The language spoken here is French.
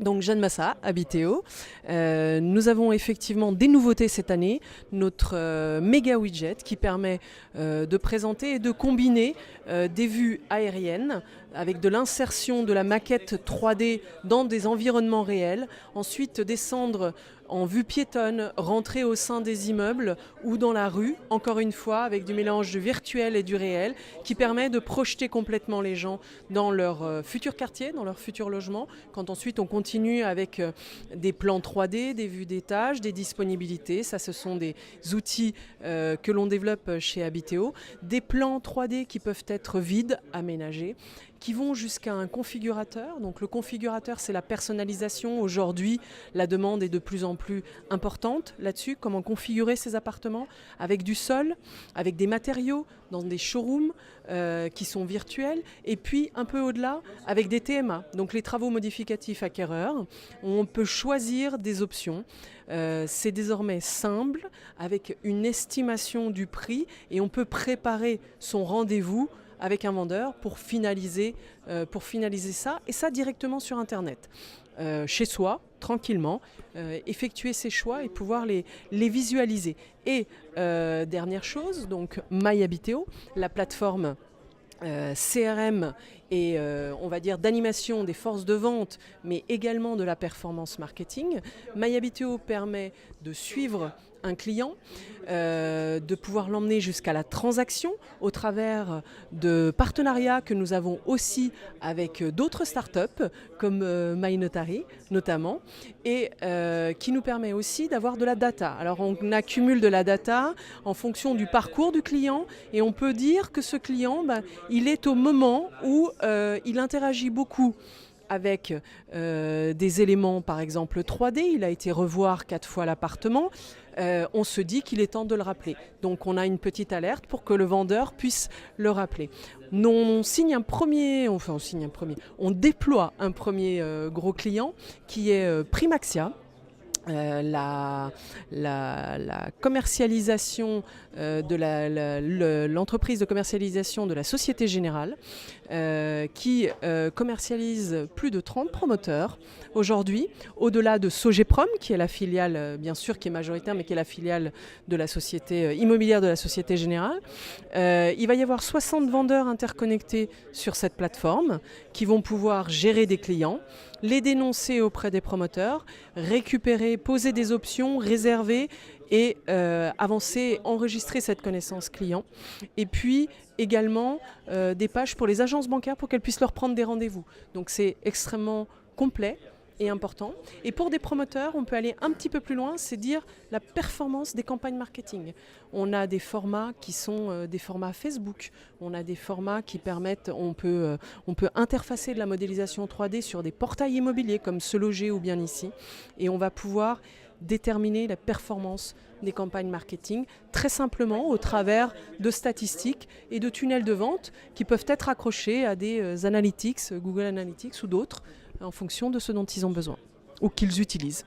Donc Jeanne Massa, Habiteo. Nous avons effectivement des nouveautés cette année. Notre méga widget qui permet de présenter et de combiner des vues aériennes avec de l'insertion de la maquette 3D dans des environnements réels. Ensuite descendre en vue piétonne, rentrer au sein des immeubles ou dans la rue, encore une fois avec du mélange du virtuel et du réel qui permet de projeter complètement les gens dans leur futur quartier, dans leur futur logement. Quand ensuite on continue avec des plans 3D, des vues d'étage, des disponibilités, ça ce sont des outils que l'on développe chez Habiteo, des plans 3D qui peuvent être vides, aménagés, qui vont jusqu'à un configurateur. Donc le configurateur, c'est la personnalisation. Aujourd'hui, la demande est de plus en plus importante là-dessus. Comment configurer ces appartements avec du sol, avec des matériaux, dans des showrooms qui sont virtuels. Et puis, un peu au-delà, avec des TMA. Donc les travaux modificatifs acquéreurs. On peut choisir des options. C'est désormais simple, avec une estimation du prix. Et on peut préparer son rendez-vous avec un vendeur pour finaliser ça, et ça directement sur Internet. Chez soi, tranquillement, effectuer ses choix et pouvoir les visualiser. Et dernière chose, donc MyHabiteo, la plateforme CRM et on va dire d'animation des forces de vente, mais également de la performance marketing. MyHabiteo permet de suivre un client, de pouvoir l'emmener jusqu'à la transaction au travers de partenariats que nous avons aussi avec d'autres startups comme MyNotary notamment, et qui nous permet aussi d'avoir de la data. Alors on accumule de la data en fonction du parcours du client et on peut dire que ce client, il est au moment où il interagit beaucoup avec des éléments par exemple 3D, il a été revoir 4 fois l'appartement, on se dit qu'il est temps de le rappeler. Donc on a une petite alerte pour que le vendeur puisse le rappeler. On déploie un premier gros client qui est Primaxia. La commercialisation de l'entreprise de commercialisation de la Société Générale qui commercialise plus de 30 promoteurs aujourd'hui, au-delà de Sogeprom qui est la filiale, bien sûr qui est majoritaire, mais qui est la filiale de la société immobilière de la Société Générale. Il va y avoir 60 vendeurs interconnectés sur cette plateforme qui vont pouvoir gérer des clients, les dénoncer auprès des promoteurs, récupérer, poser des options, réserver et avancer, enregistrer cette connaissance client. Et puis également des pages pour les agences bancaires pour qu'elles puissent leur prendre des rendez-vous. Donc c'est extrêmement complet et important. Et pour des promoteurs, on peut aller un petit peu plus loin, c'est dire la performance des campagnes marketing. On a des formats qui sont des formats Facebook, on a des formats qui permettent, on peut interfacer de la modélisation 3D sur des portails immobiliers comme Se Loger ou Bien Ici, et on va pouvoir déterminer la performance des campagnes marketing très simplement au travers de statistiques et de tunnels de vente qui peuvent être accrochés à des analytics, Google Analytics ou d'autres, en fonction de ce dont ils ont besoin ou qu'ils utilisent.